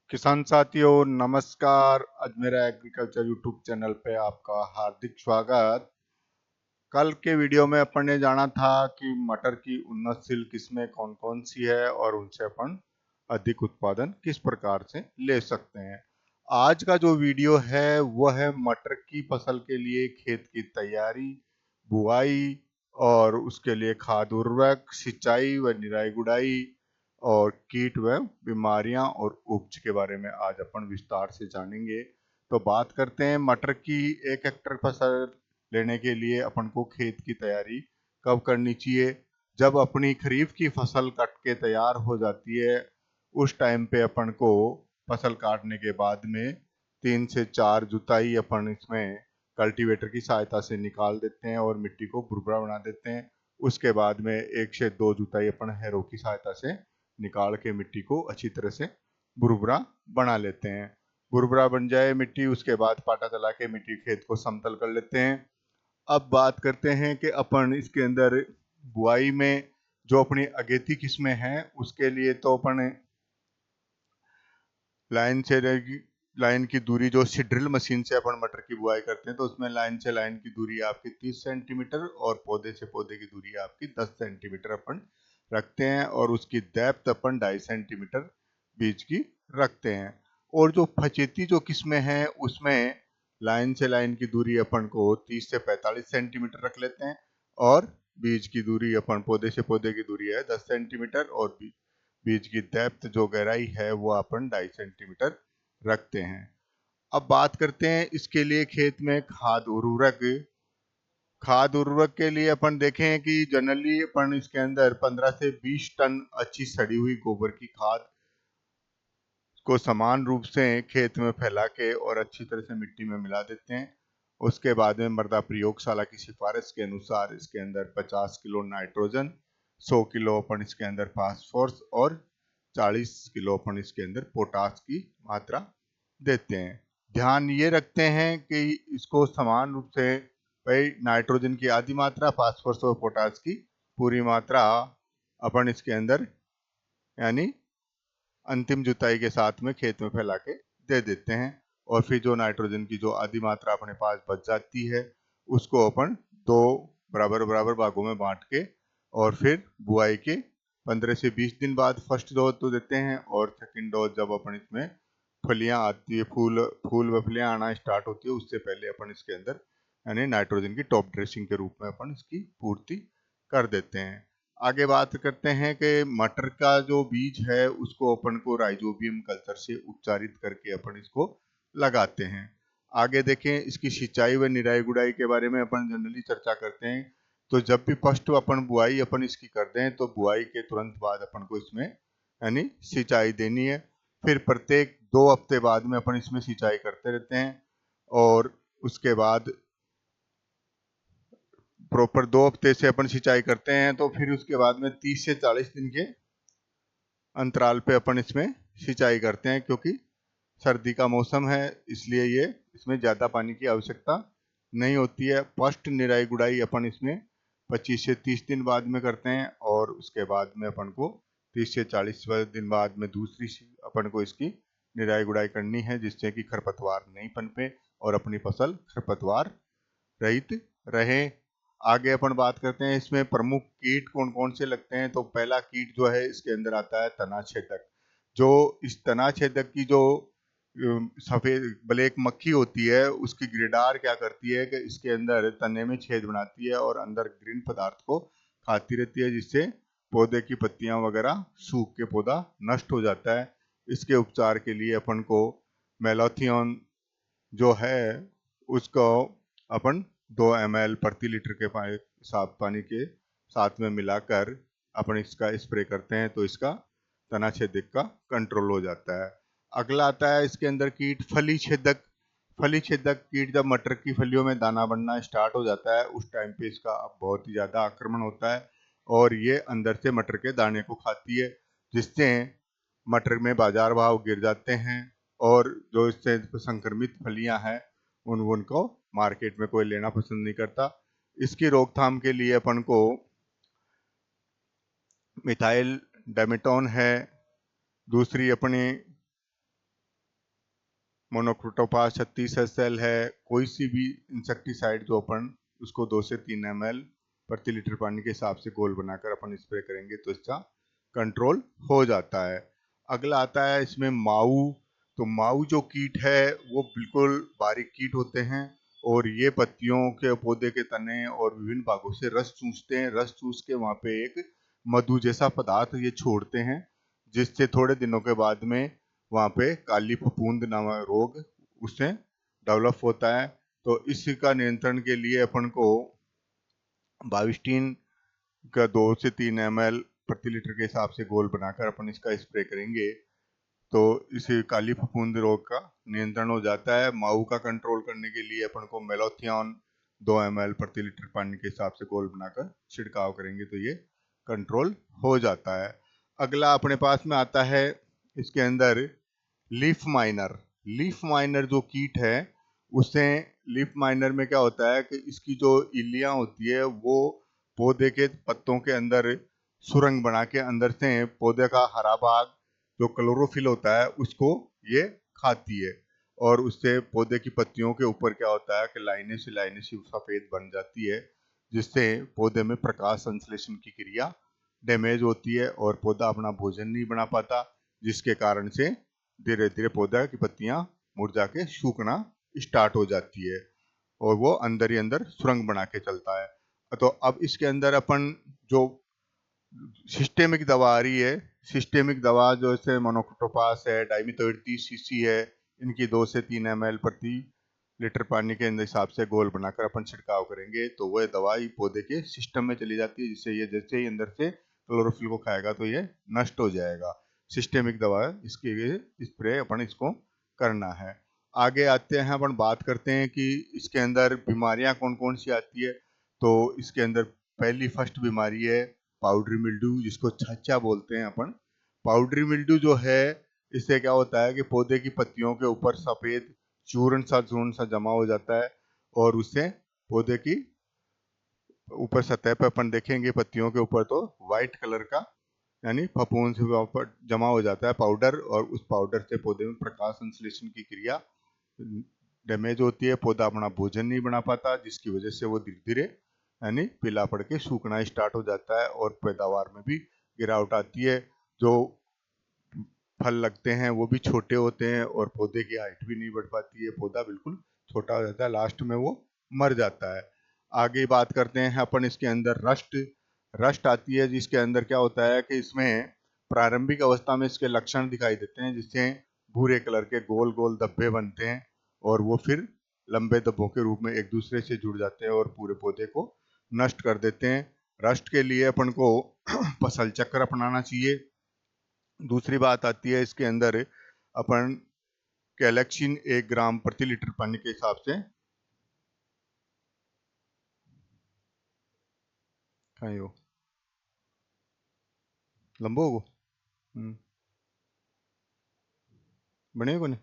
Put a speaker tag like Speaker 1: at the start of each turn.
Speaker 1: किसान साथियों नमस्कार। आज मेरा एग्रीकल्चर यूट्यूब चैनल पे आपका हार्दिक स्वागत। कल के वीडियो में अपन ने जाना था कि मटर की उन्नतशील किस्में कौन कौन सी है और उनसे अपन अधिक उत्पादन किस प्रकार से ले सकते हैं। आज का जो वीडियो है वह है मटर की फसल के लिए खेत की तैयारी, बुआई और उसके लिए खाद उर्वरक, सिंचाई व निराई गुड़ाई और कीट व बीमारियां और उपज के बारे में आज अपन विस्तार से जानेंगे। तो बात करते हैं मटर की। 1 हेक्टेयर फसल लेने के लिए अपन को खेत की तैयारी कब करनी चाहिए? जब अपनी खरीफ की फसल कट के तैयार हो जाती है उस टाइम पे अपन को फसल काटने के बाद में 3 से 4 जुताई अपन इसमें कल्टीवेटर की सहायता से निकाल देते हैं और मिट्टी को भुरभुरा बना देते हैं। उसके बाद में 1 से 2 जुताई अपन हैरो की सहायता से निकाल के मिट्टी को अच्छी तरह से भुरभुरा बना लेते हैं। भुरभुरा बन जाए मिट्टी, उसके बाद पाटा चला के मिट्टी खेत को समतल कर लेते हैं। अब बात करते हैं कि अपन इसके अंदर बुआई में जो अपनी अगेती किस्में हैं उसके लिए तो अपन लाइन से लाइन की दूरी जो ड्रिल मशीन से अपन मटर की बुआई करते हैं तो उसमें लाइन से लाइन की दूरी आपकी 30 सेंटीमीटर और पौधे से पौधे की दूरी आपकी 10 सेंटीमीटर अपन रखते हैं और उसकी डेप्थ अपन 2.5 सेंटीमीटर बीज की रखते हैं। और जो फचेती जो किस्में हैं उसमें लाइन से लाइन की दूरी अपन को 30 से 45 सेंटीमीटर रख लेते हैं और बीज की दूरी अपन पौधे से पौधे की दूरी है 10 सेंटीमीटर और बीज की डेप्थ जो गहराई है वो अपन 2.5 सेंटीमीटर रखते हैं। अब बात करते हैं इसके लिए खेत में खाद उर्वरक। खाद उर्वरक के लिए अपन देखें कि जनरली अपन इसके अंदर 15 से 20 टन अच्छी सड़ी हुई गोबर की खाद को समान रूप से खेत में फैला के और अच्छी तरह से मिट्टी में मिला देते हैं। उसके बाद में मृदा प्रयोगशाला की सिफारिश के अनुसार इसके अंदर 50 किलो नाइट्रोजन, 100 किलो अपन इसके अंदर फास्फोरस और 40 किलो अपन इसके अंदर पोटास की मात्रा देते हैं। ध्यान ये रखते हैं कि इसको समान रूप से भाई नाइट्रोजन की आधी मात्रा, फास्फोरस और पोटास की पूरी मात्रा अपन इसके अंदर यानी अंतिम जुताई के साथ में खेत में फैला के दे देते हैं। और फिर जो नाइट्रोजन की जो आधी मात्रा अपने पास बच जाती है उसको अपन 2 बराबर बराबर भागों में बांट के और फिर बुआई के 15 से 20 दिन बाद फर्स्ट डोज तो देते हैं और सेकंड डोज जब अपन इसमें फलियां आती है, फूल फूल व फलियां आना स्टार्ट होती है उससे पहले अपन इसके अंदर यानी नाइट्रोजन की टॉप ड्रेसिंग के रूप में अपन इसकी पूर्ति कर देते हैं। आगे बात करते हैं कि मटर का जो बीज है उसको अपन को राइजोबियम कल्चर से उपचारित करके अपन इसको लगाते हैं। आगे देखें इसकी सिंचाई व निराई गुड़ाई के बारे में अपन जनरली चर्चा करते हैं। तो जब भी फर्स्ट अपन बुआई अपन इसकी करते हैं तो बुआई के तुरंत बाद अपन को इसमें यानी सिंचाई देनी है। फिर प्रत्येक 2 हफ्ते बाद में अपन इसमें सिंचाई करते रहते हैं और उसके बाद प्रॉपर 2 हफ्ते से अपन सिंचाई करते हैं तो फिर उसके बाद में 30 से 40 दिन के अंतराल पे अपन इसमें सिंचाई करते हैं क्योंकि सर्दी का मौसम है इसलिए ये इसमें ज़्यादा पानी की आवश्यकता नहीं होती है। फर्स्ट निराई गुड़ाई अपन इसमें 25 से 30 दिन बाद में करते हैं और उसके बाद में अपन को 30 से 40 दिन बाद में दूसरी अपन को इसकी निराई गुड़ाई करनी है जिससे कि खरपतवार नहीं पनपे और अपनी फसल खरपतवार रहित रहे। आगे अपन बात करते हैं इसमें प्रमुख कीट कौन कौन से लगते हैं। तो पहला कीट जो है इसके अंदर आता है तना छेदक। जो इस तना छेदक की जो सफेद ब्लैक मक्खी होती है उसकी ग्रेडार क्या करती है कि इसके अंदर तने में छेद बनाती है और अंदर ग्रीन पदार्थ को खाती रहती है जिससे पौधे की पत्तियां वगैरह सूख के पौधा नष्ट हो जाता है। इसके उपचार के लिए अपन को मेलाथियन जो है उसको अपन 2 ml प्रति लीटर के साफ पानी के साथ में मिलाकर अपन इसका स्प्रे करते हैं तो इसका तना छेदक का कंट्रोल हो जाता है। अगला आता है इसके अंदर कीट फली छेदक। फली छेदक कीट जब मटर की फलियों में दाना बनना स्टार्ट हो जाता है उस टाइम पे इसका बहुत ही ज़्यादा आक्रमण होता है और ये अंदर से मटर के दाने को खाती है जिससे मटर में बाजार भाव गिर जाते हैं और जो इससे संक्रमित फलियां हैं उनको मार्केट में कोई लेना पसंद नहीं करता। इसकी रोकथाम के लिए अपन को मिथाइल डाइमेटोन है, दूसरी अपनी मोनोक्रोटोफास 36 SL है, कोई सी भी इंसेक्टिसाइड जो अपन उसको 2 से 3 ml प्रति लीटर पानी के हिसाब से घोल बनाकर अपन स्प्रे करेंगे तो इसका कंट्रोल हो जाता है। अगला आता है इसमें माऊ। तो माऊ जो कीट है वो बिल्कुल बारीक कीट होते हैं और ये पत्तियों के पौधे के तने और विभिन्न भागों से रस चूसते हैं। रस चूस के वहां पे एक मधु जैसा पदार्थ ये छोड़ते हैं, जिससे थोड़े दिनों के बाद में वहां पे काली फफूंद नामक रोग उससे डेवलप होता है। तो इसका नियंत्रण के लिए अपन को बाविस्टीन का 2 से 3 ml प्रति लीटर के हिसाब से घोल बनाकर अपन इसका स्प्रे करेंगे तो इस काली फफूंद रोग का नियंत्रण हो जाता है। माऊ का कंट्रोल करने के लिए अपन को मेलोथियन 2 ml प्रति लीटर पानी के हिसाब से घोल बनाकर छिड़काव करेंगे तो ये कंट्रोल हो जाता है। अगला अपने पास में आता है इसके अंदर लीफ माइनर। लीफ माइनर जो कीट है उससे लीफ माइनर में क्या होता है कि इसकी जो इल्लियां होती है वो पौधे के पत्तों के अंदर सुरंग बना के अंदर से पौधे का हरा भाग जो क्लोरोफिल होता है उसको ये खाती है और उससे पौधे की पत्तियों के ऊपर क्या होता है कि लाइनें से सफेद बन जाती है, जिससे पौधे में प्रकाश संश्लेषण की क्रिया डैमेज होती है और पौधा अपना भोजन नहीं बना पाता, जिसके कारण से धीरे धीरे पौधा की पत्तियां मुरझा के सूखना स्टार्ट हो जाती है और वो अंदर ही अंदर सुरंग बना के चलता है। तो अब इसके अंदर अपन जो सिस्टेमिक दवा आ रही है, सिस्टेमिक दवा जो जैसे मोनोक्रोटोफास है, डाइमिथोएट 30 सीसी है, इनकी 2 से 3 ml प्रति लीटर पानी के हिसाब से घोल बनाकर अपन छिड़काव करेंगे तो वह दवाई पौधे के सिस्टम में चली जाती है, जिससे ये जैसे ही अंदर से क्लोरोफिल को खाएगा तो ये नष्ट हो जाएगा। सिस्टेमिक दवा इसके लिए स्प्रे अपन इसको करना है। आगे आते हैं, अपन बात करते हैं कि इसके अंदर बीमारियां कौन कौन सी आती है। तो इसके अंदर पहली फर्स्ट बीमारी है पाउडरी मिल्ड्यू, जिसको छाछा बोलते हैं अपन। पाउडरी मिल्ड्यू जो है इससे क्या होता है कि पौधे की पत्तियों के ऊपर सफेद चूर्ण सा जमा हो जाता है और उससे पौधे की ऊपर सतह पर अपन देखेंगे पत्तियों के ऊपर तो व्हाइट कलर का यानी फफूंद से ऊपर जमा हो जाता है पाउडर और उस पाउडर से पौधे में प्रकाश संश्लेषण की क्रिया डैमेज होती है, पौधा अपना भोजन नहीं बना पाता, जिसकी वजह से वो धीरे धीरे यानी पीला पड़ के सूखना स्टार्ट हो जाता है और पैदावार में भी गिरावट आती है। जो फल लगते हैं वो भी छोटे होते हैं और पौधे की हाइट भी नहीं बढ़ पाती है, पौधा बिल्कुल छोटा हो जाता है, लास्ट में वो मर जाता है। आगे बात करते हैं अपन इसके अंदर रस्ट। रस्ट आती है जिसके अंदर क्या होता है कि इसमें प्रारंभिक अवस्था में इसके लक्षण दिखाई देते हैं, जिससे भूरे कलर के गोल गोल धब्बे बनते हैं और वो फिर लंबे धब्बों के रूप में एक दूसरे से जुड़ जाते हैं और पूरे पौधे को नष्ट कर देते हैं। रस्ट के लिए अपन को फसल चक्र अपनाना चाहिए। दूसरी बात आती है इसके अंदर अपन कैलेक्सिन 1 ग्राम प्रति लीटर पानी के हिसाब से खाई हो लंबो होगो बने को नहीं